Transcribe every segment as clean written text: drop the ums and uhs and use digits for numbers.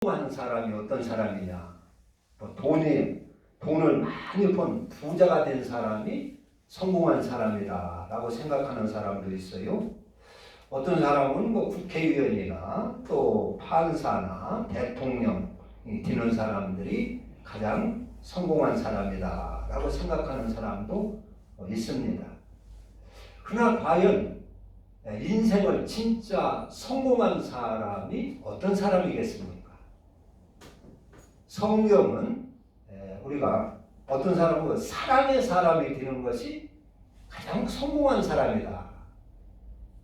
성공한 사람이 어떤 사람이냐? 돈을 많이 번 부자가 된 사람이 성공한 사람이다라고 생각하는 사람도 있어요. 어떤 사람은 국회의원이나 또 판사나 대통령이 되는 사람들이 가장 성공한 사람이다라고 생각하는 사람도 있습니다. 그러나 과연 인생을 진짜 성공한 사람이 어떤 사람이겠습니까? 성경은 우리가 어떤 사람은 사랑의 사람이 되는 것이 가장 성공한 사람이다.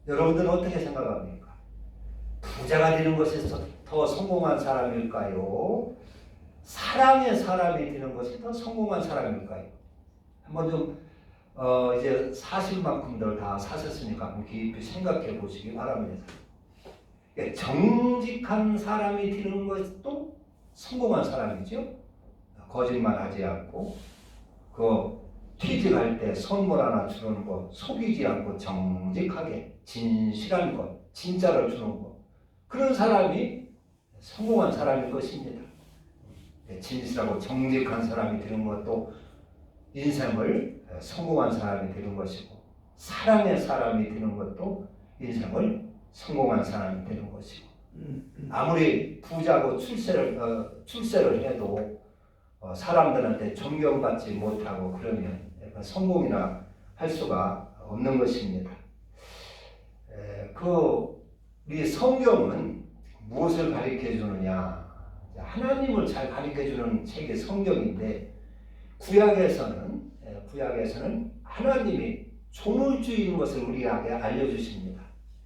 여러분들은 어떻게 생각합니까? 부자가 되는 것이 더 성공한 사람일까요? 사랑의 사람이 되는 것이 더 성공한 사람일까요? 한번 좀 이제 사실 만큼들 다 사셨으니까 한번 깊이 생각해 보시기 바랍니다. 정직한 사람이 되는 것도 성공한 사람이죠. 거짓말하지 않고 퇴직할 때 선물 하나 주는 것 속이지 않고 정직하게 진실한 것 진짜를 주는 것 그런 사람이 성공한 사람인 것입니다. 진실하고 정직한 사람이 되는 것도 인생을 성공한 사람이 되는 것이고 사랑의 사람이 되는 것도 인생을 성공한 사람이 되는 것이고 아무리 부자고 출세를 해도 사람들한테 존경받지 못하고 그러면 성공이나 할 수가 없는 것입니다. 우리 성경은 무엇을 가르쳐 주느냐? 하나님을 잘 가르쳐 주는 책이 성경인데 구약에서는 하나님이 조물주인 것을 우리에게 알려주십니다.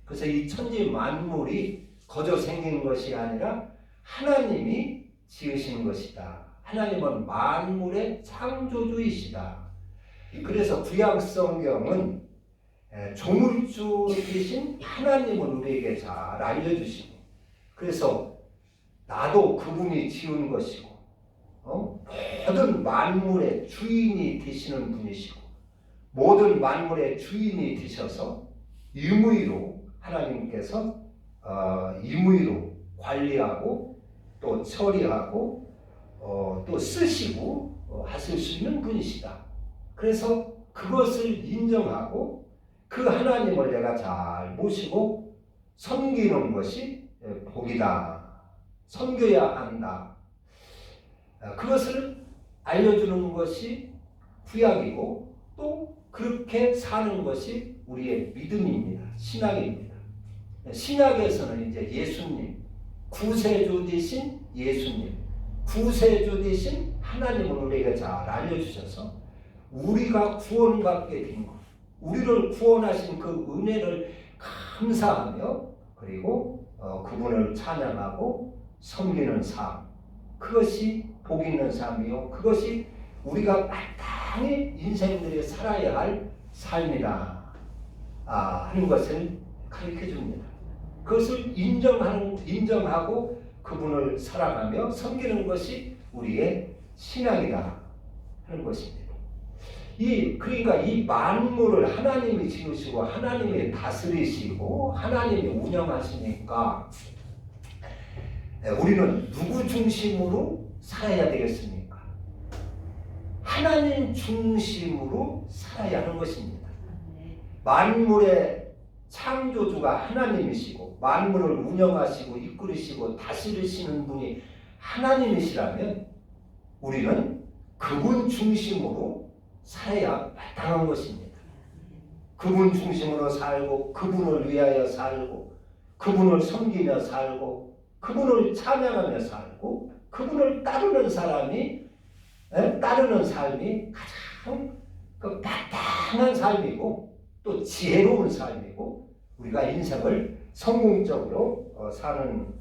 그래서 이 천지 만물이 거저 생긴 것이 아니라 하나님이 지으신 것이다. 하나님은 만물의 창조주이시다. 그래서 구약 성경은 조물주 되신 하나님을 우리에게 잘 알려주시고 그래서 나도 그분이 지은 것이고 모든 만물의 주인이 되시는 분이시고 모든 만물의 주인이 되셔서 임의로 하나님께서 임의로 관리하고 또 처리하고 또 쓰시고 하실 수 있는 분이시다. 그래서 그것을 인정하고 그 하나님을 내가 잘 모시고 섬기는 것이 복이다. 섬겨야 한다. 그것을 알려주는 것이 구약이고 또 그렇게 사는 것이 우리의 믿음입니다. 신학입니다. 신약에서는 이제 예수님, 구세주 되신 예수님, 구세주 되신 하나님을 우리에게 잘 알려주셔서 우리가 구원받게 된 것, 우리를 구원하신 그 은혜를 감사하며 그리고 그분을 찬양하고 섬기는 삶, 그것이 복 있는 삶이요 그것이 우리가 마땅히 인생들이 살아야 할 삶이다 하는 것을 가르쳐 줍니다. 그것을 인정하고 그분을 사랑하며 섬기는 것이 우리의 신앙이다 하는 것입니다. 그러니까 이 만물을 하나님이 지으시고 하나님이 다스리시고 하나님이 운영하시니까 우리는 누구 중심으로 살아야 되겠습니까? 하나님 중심으로 살아야 하는 것입니다. 만물의 창조주가 하나님이시고 만물을 운영하시고 이끌으시고 다스리시는 분이 하나님이시라면 우리는 그분 중심으로 살아야 마땅한 것입니다. 그분 중심으로 살고 그분을 위하여 살고 그분을 섬기며 살고 그분을 찬양하며 살고 그분을 따르는 삶이 가장 마땅한 삶이고 또 지혜로운 삶이고 우리가 인생을 성공적으로 사는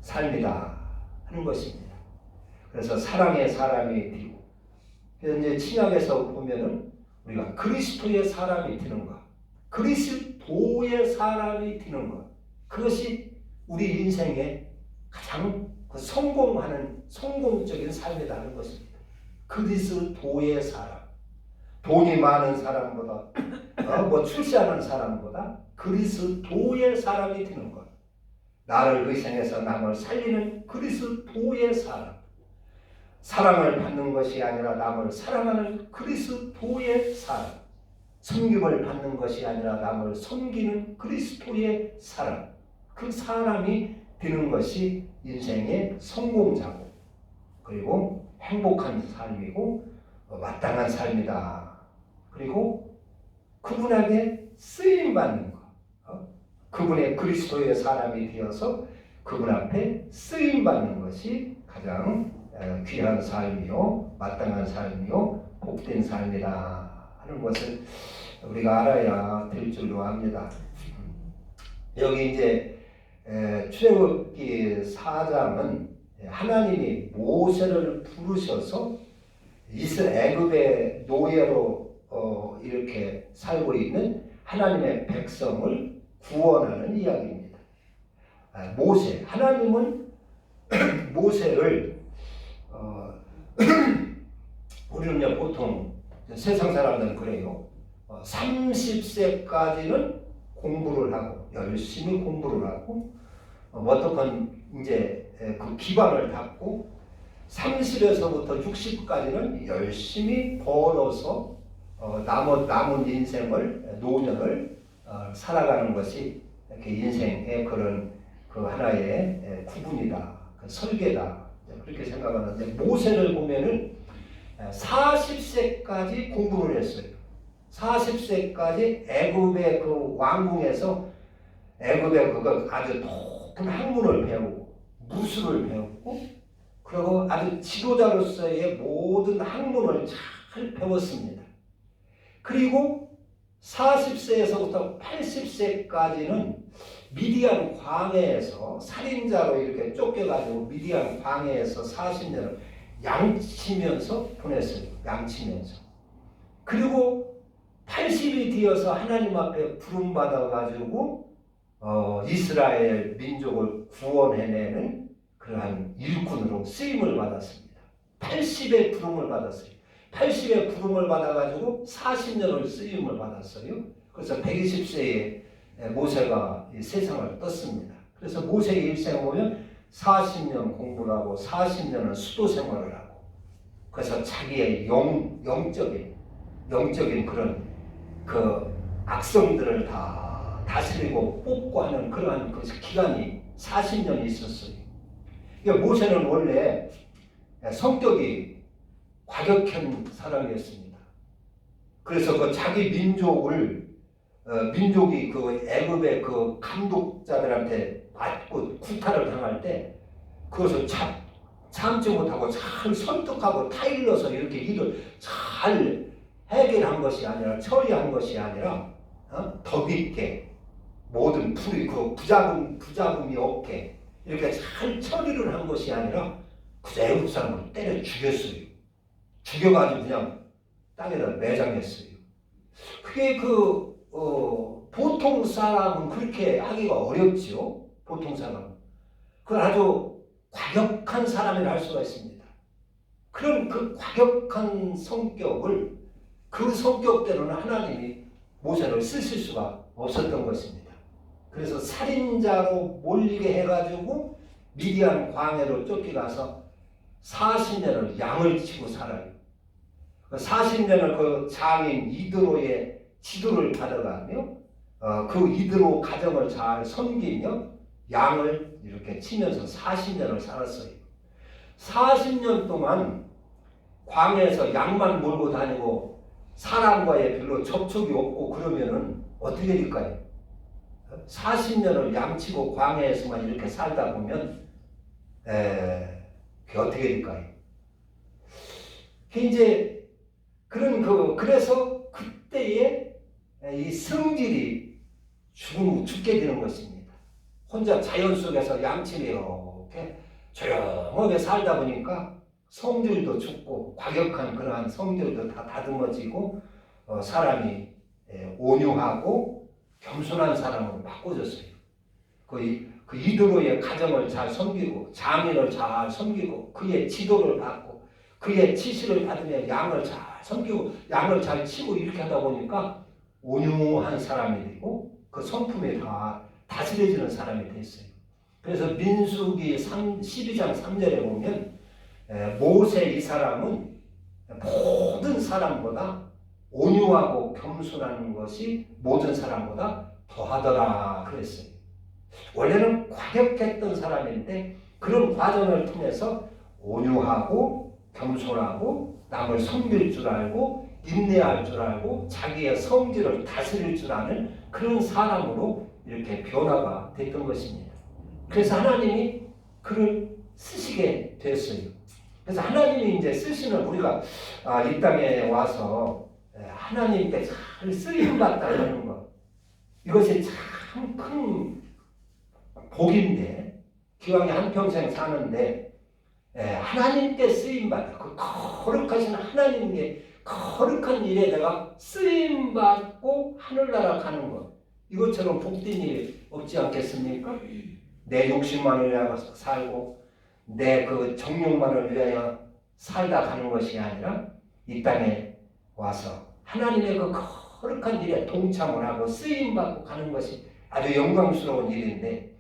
삶이다 하는 것입니다. 그래서 사랑의 사람이 되고 그래서 이제 신약에서 보면은 우리가 그리스도의 사람이 되는 것, 그리스도의 사람이 되는 것, 그것이 우리 인생의 가장 성공하는 성공적인 삶이다 하는 것입니다. 그리스도의 사람, 돈이 많은 사람보다 출세하는 사람보다 그리스도의 사람이 되는 것, 나를 희생해서 남을 살리는 그리스도의 사람. 사랑을 받는 것이 아니라 남을 사랑하는 그리스도의 사람. 섬김을 받는 것이 아니라 남을 섬기는 그리스도의 사람. 그 사람이 되는 것이 인생의 성공자고, 그리고 행복한 삶이고 마땅한 삶이다. 그리고 그분에게 쓰임받는 것, 그분의 그리스도의 사람이 되어서 그분 앞에 쓰임받는 것이 가장 귀한 삶이요, 마땅한 삶이요, 복된 삶이다 하는 것을 우리가 알아야 될 줄로 압니다. 여기 이제 출애굽기 4장은 하나님이 모세를 부르셔서 애굽의 노예로 이렇게 살고 있는 하나님의 백성을 구원하는 이야기입니다. 모세, 하나님은 모세를 우리는 보통 세상 사람들은 그래요. 30세까지는 공부를 하고 열심히 공부를 하고 어떻건 이제 그 기반을 닦고 30에서부터 60까지는 열심히 벌어서 남은 인생을 노년을 살아가는 것이 이렇게 인생의 그런 그 하나의 구분이다, 그 설계다, 그렇게 생각하는데 모세를 보면은 40세까지 공부를 했어요. 40세까지 애굽의 그 왕궁에서 애굽의 그 아주 높은 학문을 배우고 무술을 배웠고, 그리고 아주 지도자로서의 모든 학문을 잘 배웠습니다. 그리고 40세에서부터 80세까지는 미디안 광해에서 살인자로 이렇게 쫓겨가지고 미디안 광해에서 40년을 양치면서 보냈어요. 양치면서. 그리고 80이 되어서 하나님 앞에 부름받아가지고 이스라엘 민족을 구원해내는 그러한 일꾼으로 쓰임을 받았습니다. 80의 부름을 받았어요. 80의 부름을 받아가지고 40년을 쓰임을 받았어요. 그래서 120세에 모세가 세상을 떴습니다. 그래서 모세의 일생을 보면 40년 공부를 하고 40년은 수도 생활을 하고, 그래서 자기의 영적인 그런 그 악성들을 다 다스리고 뽑고 하는 그러한 그 기간이 40년이 있었어요. 모세는 원래 성격이 과격한 사람이었습니다. 그래서 그 자기 민족이 그 애굽의 그 감독자들한테 맞고 구타를 당할 때 그것을 참지 못하고 잘 설득하고 타일러서 이렇게 일을 잘 해결한 것이 아니라, 처리한 것이 아니라 더 있게 모든 그 부작음이 없게 이렇게 잘 처리를 한 것이 아니라 그 애굽 사람을 때려 죽였어요. 죽여가지고 그냥 땅에다 매장했어요. 그게 보통 사람은 그렇게 하기가 어렵지요. 보통 사람은. 그걸 아주 과격한 사람이라 할 수가 있습니다. 그런 그 과격한 성격을, 그 성격대로는 하나님이 모세를 쓰실 수가 없었던 것입니다. 그래서 살인자로 몰리게 해가지고 미디안 광해로 쫓겨가서 40년을 양을 치고 살아요. 40년을 그 장인 이드로의 지도를 받아가며 그 이드로 가정을 잘 섬기며 양을 이렇게 치면서 40년을 살았어요. 40년 동안 광야에서 양만 몰고 다니고 사람과의 별로 접촉이 없고 그러면은 어떻게 될까요? 40년을 양치고 광야에서만 이렇게 살다 보면 그게 어떻게 될까요? 이제 그래서 그때의 이 성질이 죽게 되는 것입니다. 혼자 자연 속에서 양치며 이렇게 조용하게 살다 보니까 성질도 죽고 과격한 그러한 성질도 다 다듬어지고 사람이 온유하고 겸손한 사람으로 바꿔졌어요. 그 이드로의 가정을 잘 섬기고 장인을 잘 섬기고 그의 지도를 받고 그의 지시를 받으며 양을 잘 섬기고 양을 잘 치고 이렇게 하다 보니까 온유한 사람이 되고 그 성품이 다 다스려지는 사람이 됐어요. 그래서 민수기 12장 3절에 보면 모세 이 사람은 모든 사람보다 온유하고 겸손한 것이 모든 사람보다 더하더라 그랬어요. 원래는 과격했던 사람인데 그런 과정을 통해서 온유하고 겸손하고 남을 섬길 줄 알고 인내할 줄 알고 자기의 성질을 다스릴 줄 아는 그런 사람으로 이렇게 변화가 됐던 것입니다. 그래서 하나님이 그를 쓰시게 됐어요. 그래서 하나님이 이제 쓰시는 우리가 이 땅에 와서 하나님께 잘 쓰임받다는 것, 이것이 참 큰 복인데, 기왕에 한평생 사는데 하나님께 쓰임받다, 그 거룩하신 하나님께 거룩한 일에 내가 쓰임받고 하늘나라 가는 것, 이것처럼 복된 일이 없지 않겠습니까? 내 욕심만을 위하여 살고 내 그 정욕만을 위하여 살다 가는 것이 아니라 이 땅에 와서 하나님의 그 거룩한 일에 동참을 하고 쓰임받고 가는 것이 아주 영광스러운 일인데,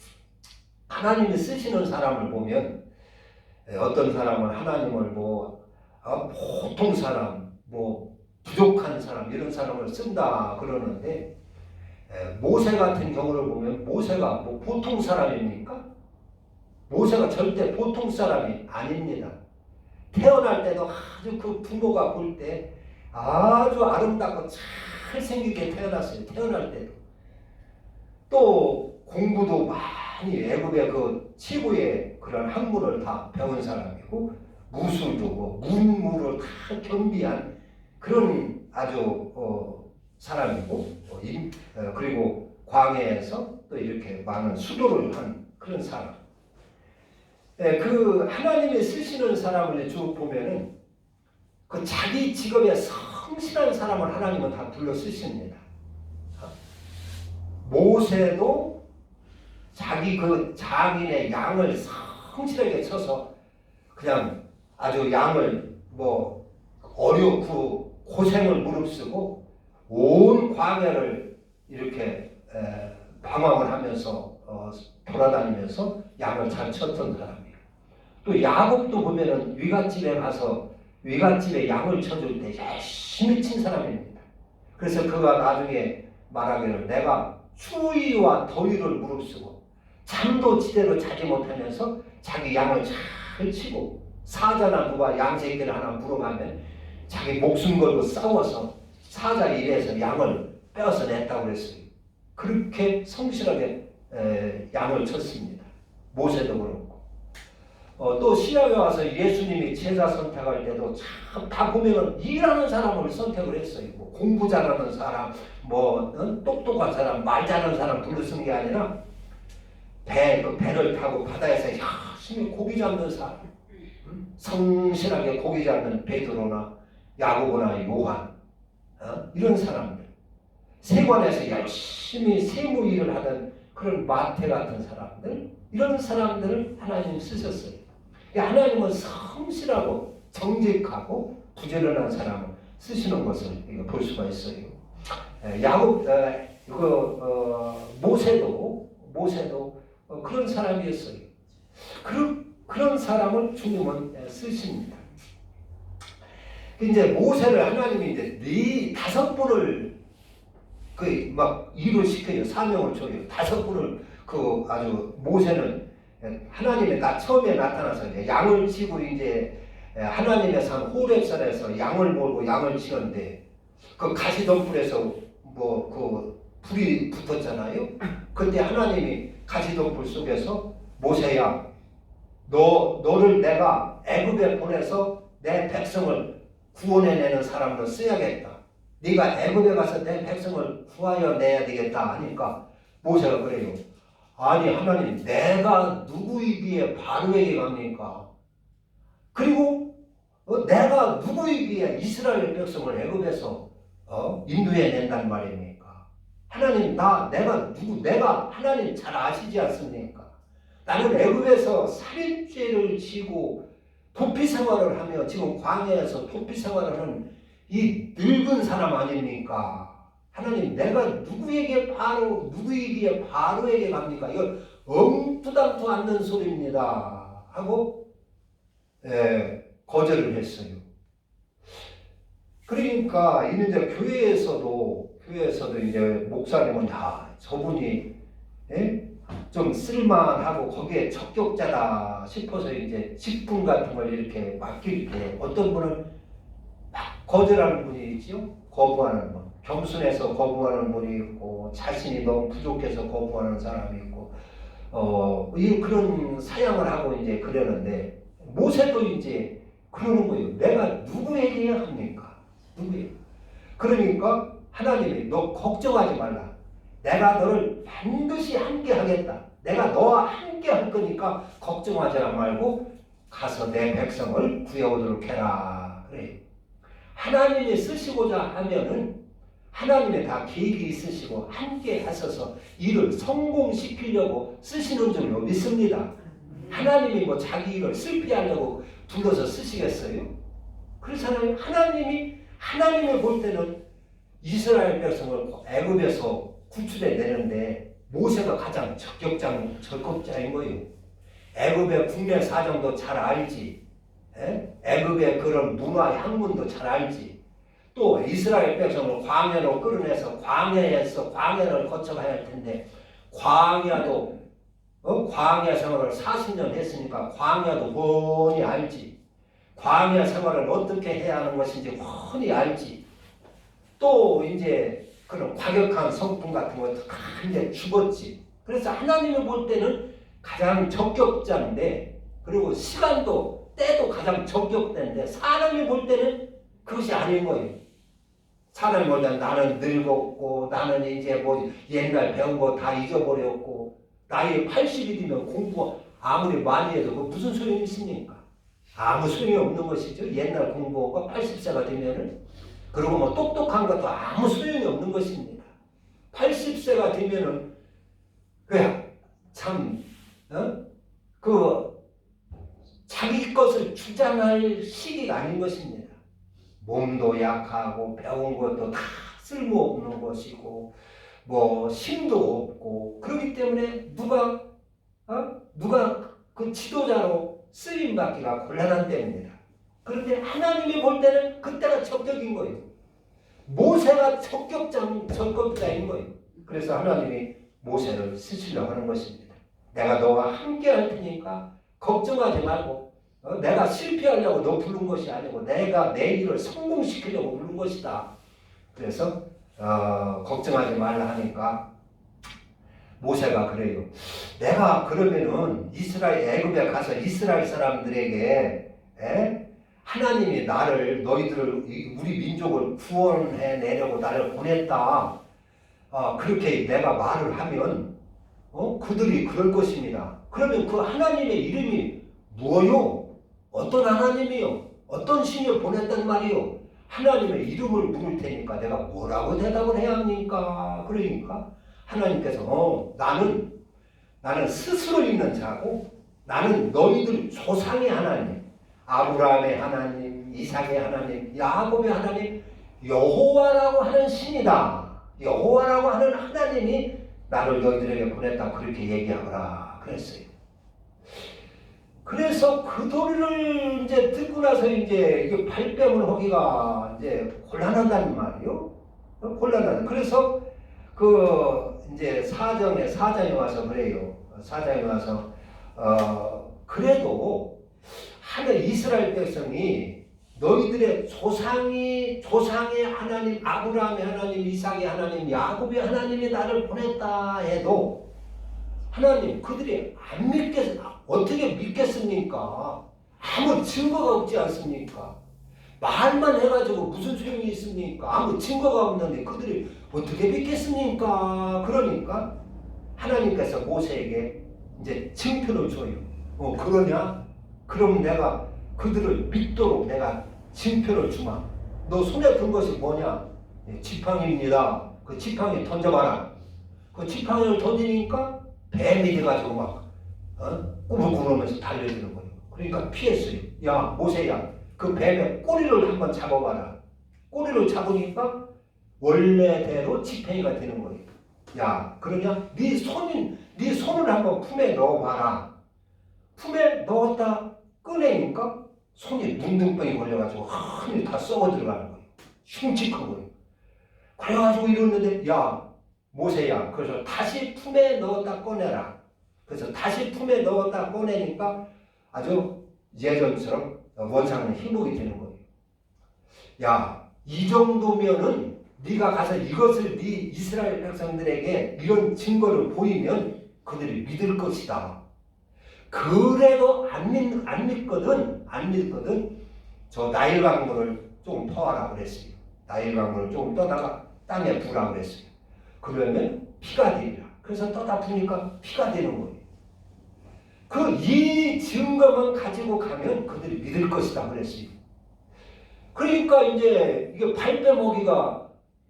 하나님이 쓰시는 사람을 보면 어떤 사람은 하나님을 보통 사람, 부족한 사람, 이런 사람을 쓴다 그러는데, 모세 같은 경우를 보면 모세가 보통 사람입니까? 모세가 절대 보통 사람이 아닙니다. 태어날 때도 아주 그 부모가 볼 때 아주 아름답고 잘생기게 태어났어요. 태어날 때도. 또 공부도 많이 애굽의 그 최고의 그런 학문을 다 배운 사람이고, 무술도 문무를 다 겸비한 그런 아주 사람이고, 그리고 광야에서 또 이렇게 많은 수도를 한 그런 사람. 그 하나님이 쓰시는 사람을 쭉 보면은 그 자기 직업에 성실한 사람을 하나님은 다 불러 쓰십니다. 모세도 자기 그 장인의 양을 성실하게 쳐서 그냥 아주 양을 어렵고 고생을 무릅쓰고 온 광야를 이렇게 방황을 하면서 돌아다니면서 양을 잘 쳤던 사람이에요. 또 야곱도 보면은 위갓집에 가서 위갓집에 양을 쳐줄 때 열심히 친 사람입니다. 그래서 그가 나중에 말하기를 내가 추위와 더위를 무릅쓰고 잠도 제대로 자지 못하면서 자기 양을 잘 치고, 사자나 누가 양 새끼를 하나 물어가면 자기 목숨 걸고 싸워서 사자 일에서 양을 빼앗아 냈다고 그랬어요. 그렇게 성실하게 양을 쳤습니다. 모세도 그렇고. 또 신약에 와서 예수님이 제자 선택할 때도 참 다 보면은 일하는 사람을 선택을 했어요. 공부 잘하는 사람, 똑똑한 사람, 말 잘하는 사람 불러 쓴 게 아니라 배를 타고 바다에서 열심히 고기 잡는 사람, 성실하게 고기 잡는 베드로나 야고보나 요한, 이런 사람들, 세관에서 열심히 세무 일을 하던 그런 마태 같은 사람들, 이런 사람들을 하나님 쓰셨어요. 하나님은 성실하고 정직하고 부지런한 사람을 쓰시는 것을 볼 수가 있어요. 모세도 그런 사람이었어요. 그런 사람을 주님은 쓰십니다. 이제 모세를 하나님이 이제 5분을 일을 시켜요. 사명을 줘요. 5분을 아주 모세는 하나님이 처음에 나타나서 양을 치고 이제 하나님의 산 호렙산에서 양을 몰고 양을 치는데 그 가시덤불에서 불이 붙었잖아요. 그때 하나님이 가시덤불 속에서 모세야, 너를 내가 애굽에 보내서 내 백성을 구원해내는 사람으로 써야겠다. 네가 애굽에 가서 내 백성을 구하여 내야 되겠다 하니까 모세가 그래요. 아니 하나님, 내가 누구이기에 바로에게 갑니까? 그리고 내가 누구이기에 이스라엘 백성을 애굽에서 인도해낸단 말입니까? 하나님, 내가 하나님 잘 아시지 않습니까? 나는 애굽에서 살인죄를 지고 도피 생활을 하며 지금 광야에서 도피 생활을 하는 이 늙은 사람 아닙니까? 하나님, 내가 누구이기에 바로에게 갑니까? 이걸 엉뚱당도 않는 소리입니다 하고 거절을 했어요. 그러니까 이제 교회에서도 이제 목사님은 저분이 좀 쓸만하고 거기에 적격자다 싶어서 이제 직분 같은 걸 이렇게 맡길 때 어떤 분은 막 거절하는 분이 있죠. 거부하는 분. 겸손해서 거부하는 분이 있고 자신이 너무 부족해서 거부하는 사람이 있고 그런 사양을 하고 이제 그러는데 모세도 이제 그러는 거예요. 내가 누구에게 합니까? 누구에게? 그러니까 하나님이 너 걱정하지 말라. 내가 너를 반드시 함께 하겠다. 내가 너와 함께 할 거니까 걱정하지 말고 가서 내 백성을 구해오도록 해라. 그래. 하나님이 쓰시고자 하면은 하나님의 다 계획이 있으시고 함께 하셔서 일을 성공시키려고 쓰시는 줄로 믿습니다. 하나님이 뭐 자기 일을 실패하려고 불러서 쓰시겠어요? 그렇잖아요. 하나님이 볼 때는 이스라엘 백성을 애굽에서 구출해 내는데 모세가 가장 적격자인 거예요. 애굽의 국내 사정도 잘 알지. 애굽의 그런 문화 학문도 잘 알지. 또 이스라엘 백성을 광야로 끌어내서 광야를 거쳐가야 할 텐데 광야도 광야 생활을 40년 했으니까 광야도 훤히 알지. 광야 생활을 어떻게 해야 하는 것인지 훤히 알지. 또 이제 그런 과격한 성품 같은 것도 이제 죽었지. 그래서 하나님이 볼 때는 가장 적격자인데 그리고 시간도 때도 가장 적격된데 사람이 볼 때는 그것이 아닌 거예요. 사람이 볼 때는 나는 늙었고 나는 이제 뭐 옛날 배운 거 다 잊어버렸고 나이 80이 되면 공부 아무리 많이 해도 그 무슨 소용이 있습니까? 아무 소용이 없는 것이죠. 옛날 공부가 80세가 되면은 그리고 뭐 똑똑한 것도 아무 소용이 없는 것입니다. 80세가 되면은 자기 것을 주장할 시기가 아닌 것입니다. 몸도 약하고 배운 것도 다 쓸모없는 것이고 뭐 힘도 없고 그렇기 때문에 누가 그 지도자로 쓰임 받기가 곤란한 때입니다. 그런데 하나님이 볼 때는 그때가 적격인 거예요. 모세가 적격자인 거예요. 그래서 하나님이 모세를 쓰시려고 하는 것입니다. 내가 너와 함께 할 테니까 걱정하지 말고 내가 실패하려고 너 부른 것이 아니고 내가 내 일을 성공시키려고 부른 것이다. 그래서 걱정하지 말라 하니까 모세가 그래요. 내가 그러면은 애굽에 가서 이스라엘 사람들에게 하나님이 너희들을 우리 민족을 구원해 내려고 나를 보냈다. 그렇게 내가 말을 하면 그들이 그럴 것입니다. 그러면 그 하나님의 이름이 뭐요? 어떤 하나님이요? 어떤 신을 보냈단 말이요? 하나님의 이름을 물을 테니까 내가 뭐라고 대답을 해야 합니까? 그러니까 하나님께서 나는 스스로 있는 자고 나는 너희들 조상의 하나님, 아브라함의 하나님, 이삭의 하나님, 야곱의 하나님, 여호와라고 하는 신이다. 여호와라고 하는 하나님이 나를 너희들에게 보냈다. 그렇게 얘기하거라 그랬어요. 그래서 그 도리를 이제 듣고 나서 이제 이게 발뺌을 하기가 이제 곤란하단 말이요. 곤란하다. 그래서 이제 사장에 와서 그래요. 사장에 와서 그래도 이스라엘 백성이 너희들의 조상의 하나님, 아브라함의 하나님, 이삭의 하나님, 야곱의 하나님이 나를 보냈다 해도 하나님 그들이 어떻게 믿겠습니까? 아무 증거가 없지 않습니까? 말만 해가지고 무슨 소용이 있습니까? 아무 증거가 없는데 그들이 어떻게 믿겠습니까? 그러니까 하나님께서 모세에게 이제 증표를 줘요. 그러냐? 그럼 내가 그들을 믿도록 내가 증표를 주마. 너 손에 든 것이 뭐냐? 지팡이입니다. 그 지팡이 던져봐라. 그 지팡이를 던지니까 뱀이 돼가지고 막 꾸물꾸물하면서 달려드는 거예요. 그러니까 피했어요. 야 모세야, 그 뱀의 꼬리를 한번 잡아봐라. 꼬리를 잡으니까 원래대로 지팡이가 되는 거예요. 야, 그러냐? 네 손을 한번 품에 넣어봐라. 품에 넣었다 꺼내니까 손이 문둥병이 걸려가지고 흔히 다 썩어 들어가는 거예요. 흉측한 거예요. 그래가지고 이러는데 야, 모세야, 그래서 다시 품에 넣었다 꺼내라. 그래서 다시 품에 넣었다 꺼내니까 아주 예전처럼 원상은 회복이 되는 거예요. 야, 이 정도면은 네가 가서 이것을 네 이스라엘 백성들에게 이런 증거를 보이면 그들이 믿을 것이다. 그래도 안 믿거든. 저 나일 강물을 조금 퍼와라 그랬어요. 나일 강물을 조금 떠다가 땅에 부라 그랬어요. 그러면 피가 되리라. 그래서 떠다 부니까 피가 되는 거예요. 이 증거만 가지고 가면 그들이 믿을 것이다 그랬어요. 그러니까 이제 이게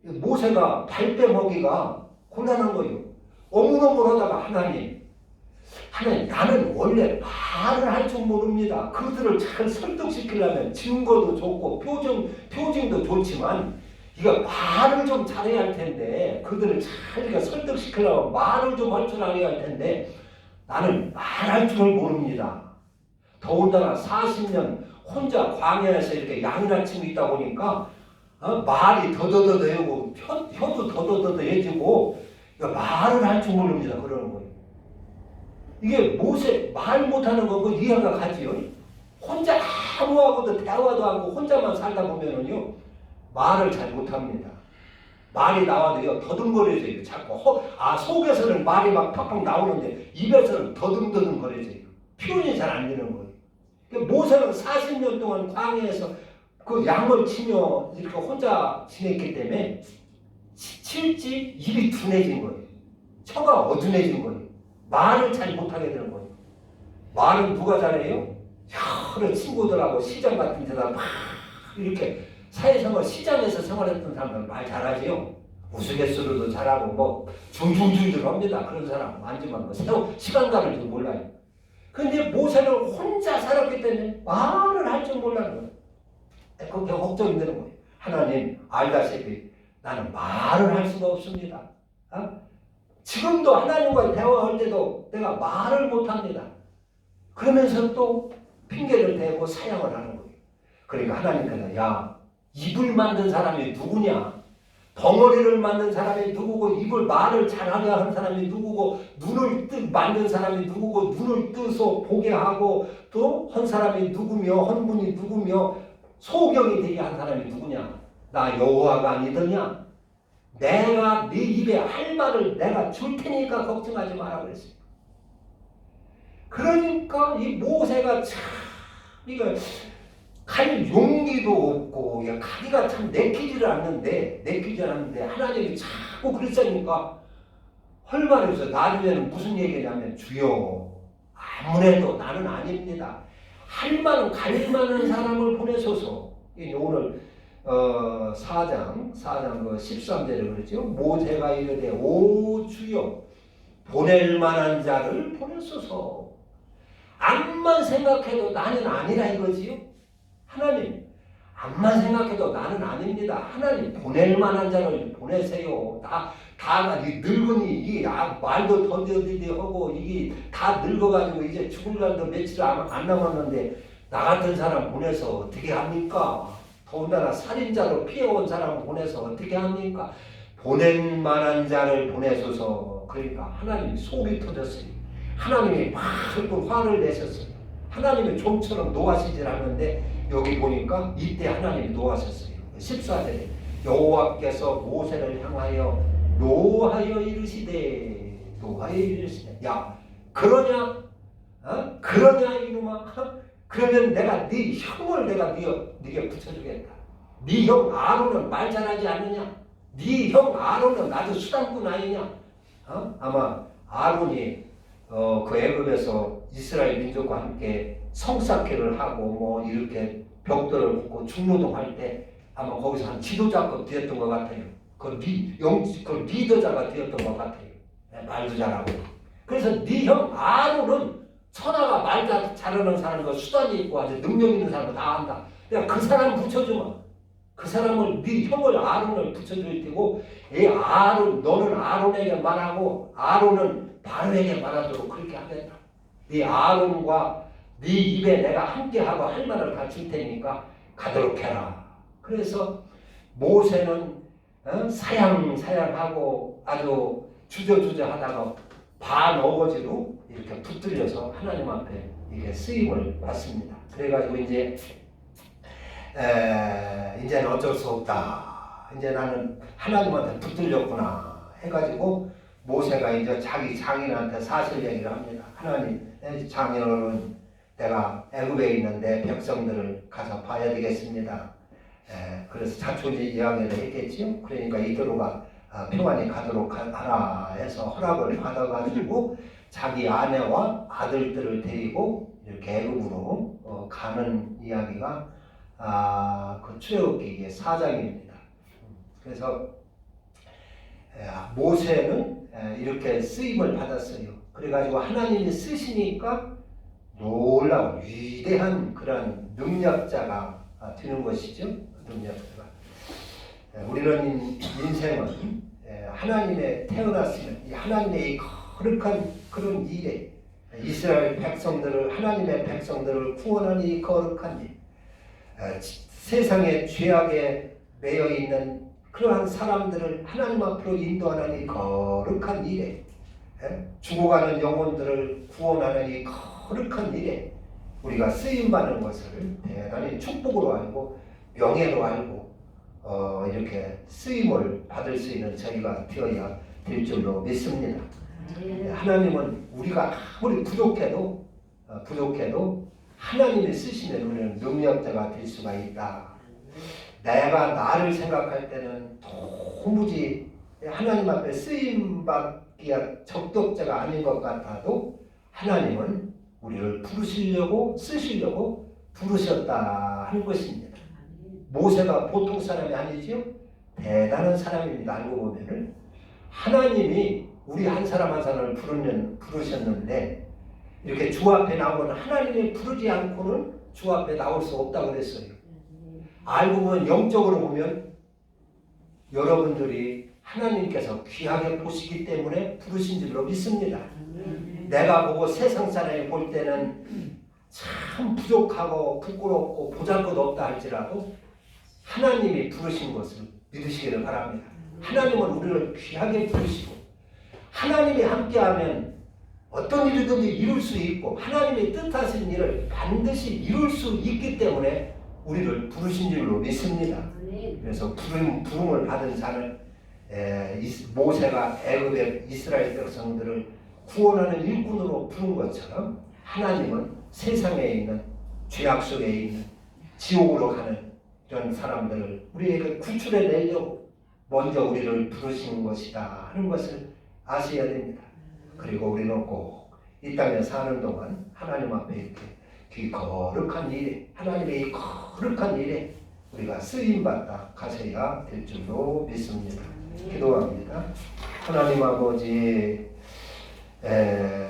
모세가 발빼 먹이가 곤란한 거예요. 어물어물하다가 하나님, 나는 원래 말을 할 줄 모릅니다. 그들을 잘 설득시키려면 증거도 좋고 표징도 좋지만 이거 말을 좀 잘해야 할 텐데 그들을 잘 설득시키려면 말을 좀 할 줄 알아야 할 텐데 나는 말할 줄을 모릅니다. 더군다나 40년 혼자 광야에서 이렇게 양이라침이 있다 보니까 말이 더더더더해고 혀도 더더더더해지고 말을 할 줄 모릅니다. 그러는 거예요. 이게 모세 말 못하는 거 이해가 가지요. 혼자 아무하고도 대화도 하고 혼자만 살다 보면은요 말을 잘 못합니다. 말이 나와도요 더듬거려져요. 자꾸 속에서는 말이 막 팍팍 나오는데 입에서는 더듬더듬거려져요. 표현이 잘 안 되는 거예요. 모세는 40년 동안 광야에서 그 양을 치며 이렇게 혼자 지냈기 때문에 칠지 입이 둔해진 거예요. 혀가 어둔해진 거예요. 말을 잘 못하게 되는 거예요. 말은 누가 잘해요? 여러 친구들하고 시장 같은 데다 막 이렇게 사회생활 시장에서 생활했던 사람들은 말 잘하지요. 우스갯소리도 잘하고 뭐 중중중중 합니다. 그런 사람 많지만 시간 가는 줄 몰라요. 근데 모세는 혼자 살았기 때문에 말을 할 줄 몰라는 거예요. 그게 걱정이 되는 거예요. 하나님 알다시피 나는 말을 할 수가 없습니다. 지금도 하나님과 대화할 때도 내가 말을 못합니다. 그러면서 또 핑계를 대고 사양을 하는 거예요. 그러니까 하나님께서 야, 입을 만든 사람이 누구냐? 덩어리를 만든 사람이 누구고 입을 말을 잘하게 하는 사람이 누구고 눈을 만든 사람이 누구고 눈을 뜨서 보게 하고 또 한 사람이 누구며 한 분이 누구며 소경이 되게 한 사람이 누구냐? 나 여호와가 아니더냐? 내가 네 입에 할 말을 내가 줄 테니까 걱정하지 마라 그랬어요. 그러니까 이 모세가 참 이거 갈 용기도 없고 가기가 참 내키지를 않는데 하나님이 자꾸 그랬으니까 헐말해서 나중에는 무슨 얘기냐면 주여 아무래도 나는 아닙니다. 할 만은 갈 만한 사람을 보내소서. 오늘 4장 그 13절에 그랬죠. 모세가 이르되 오 주여 보낼 만한 자를 보내소서. 암만 생각해도 나는 아니라 이거지요. 하나님 암만 생각해도 나는 아닙니다. 하나님 보낼 만한 자를 보내세요. 다가 늙은이 이게 말도 더디더디하고 이게 다 늙어가지고 이제 죽을 날도 며칠 안 남았는데 나 같은 사람 보내서 어떻게 합니까? 더군다나 살인자로 피해온 사람을 보내서 어떻게 합니까? 보낼 만한 자를 보내소서. 그러니까 하나님이 속이 터졌어요. 하나님이 막 화를 내셨어요. 하나님이 좀처럼 노하시질 않는데 여기 보니까 이때 하나님이 노하셨어요. 14절에 여호와께서 모세를 향하여 노하여 이르시되 야 그러냐? 그러냐 이놈아? 그러면 내가 네 형을 내가 네게 붙여주겠다. 네 형 아론은 말 잘하지 않느냐? 네 형 아론은 아주 수단꾼 아니냐? 아마 아론이 그 애굽에서 이스라엘 민족과 함께 성사케를 하고 뭐 이렇게 벽돌을 붓고 중노동할 때 아마 거기서 한 지도자급 되었던 것 같아요. 그 리더자가 되었던 것 같아요. 말도 잘하고. 그래서 네 형 아론은 천하가 말 잘하는 사람과 수단이 있고 아주 능력 있는 사람을 다 한다. 내가 그 사람 붙여주마. 그 사람을 네 형을 아론을 붙여줄 테고 이 아론 너는 아론에게 말하고 아론은 바로에게 말하도록 그렇게 하겠다. 네 아론과 네 입에 내가 함께하고 할 말을 다 줄 테니까 가도록 해라. 그래서 모세는 사양사양하고 아주 주저주저하다가 반어거지로 이렇게 붙들려서 하나님 앞에 이렇게 쓰임을 받습니다. 그래가지고 이제는 어쩔 수 없다. 이제 나는 하나님한테 붙들렸구나 해가지고 모세가 이제 자기 장인한테 사실 얘기를 합니다. 하나님, 장인어른 내가 애굽에 있는 내 백성들을 가서 봐야 되겠습니다. 그래서 자초지 이야기를 했겠지요. 그러니까 이대로가 평안히 가도록 하라 해서 허락을 받아가지고 자기 아내와 아들들을 데리고 이렇게 애굽으로 가는 이야기가 그 출애굽기 4장입니다. 그래서 모세는 이렇게 쓰임을 받았어요. 그래가지고 하나님이 쓰시니까 놀라운 위대한 그런 능력자가 되는 것이죠. 능력자가. 우리는 인생은 하나님의 태어났으면 이 하나님의 이 거룩한 그런 일에 이스라엘 백성들을 하나님의 백성들을 구원하는 이 거룩한 일, 세상의 죄악에 매여 있는 그러한 사람들을 하나님 앞으로 인도하는 이 거룩한 일에 죽어가는 영혼들을 구원하는 이 거룩한 일에 우리가 쓰임받는 것을 대단히 축복으로 알고 명예로 알고 이렇게 쓰임을 받을 수 있는 저희가 되어야 될 줄로 믿습니다. 하나님은 우리가 아무리 부족해도 하나님이 쓰시면 우리는 능력자가 될 수가 있다. 내가 나를 생각할 때는 도무지 하나님 앞에 쓰임받기가 적격자가 아닌 것 같아도 하나님은 우리를 부르시려고 쓰시려고 부르셨다 하는 것입니다. 모세가 보통 사람이 아니지요? 대단한 사람입니다. 알고 보면은 하나님이 우리 한 사람 한 사람을 부르셨는데 이렇게 주 앞에 나오면 하나님이 부르지 않고는 주 앞에 나올 수 없다고 그랬어요. 알고 보면 영적으로 보면 여러분들이 하나님께서 귀하게 보시기 때문에 부르신 줄로 믿습니다. 내가 보고 세상 사람이 볼 때는 참 부족하고 부끄럽고 보잘것없다 할지라도 하나님이 부르신 것을 믿으시기를 바랍니다. 하나님은 우리를 귀하게 부르시고 하나님이 함께하면 어떤 일이든지 이룰 수 있고 하나님이 뜻하신 일을 반드시 이룰 수 있기 때문에 우리를 부르신 줄로 믿습니다. 그래서 부름을 받은 자는 모세가 애굽의 이스라엘 백성들을 구원하는 일꾼으로 부른 것처럼 하나님은 세상에 있는 죄악 속에 있는 지옥으로 가는 이런 사람들을 우리에게 구출해 내려고 먼저 우리를 부르신 것이다 하는 것을 아셔야 됩니다. 그리고 우리는 꼭 이 땅에 사는 동안 하나님 앞에 이렇게 이 거룩한 일에 하나님의 이 거룩한 일에 우리가 쓰임받다 가셔야 될 줄로 믿습니다. 기도합니다. 하나님 아버지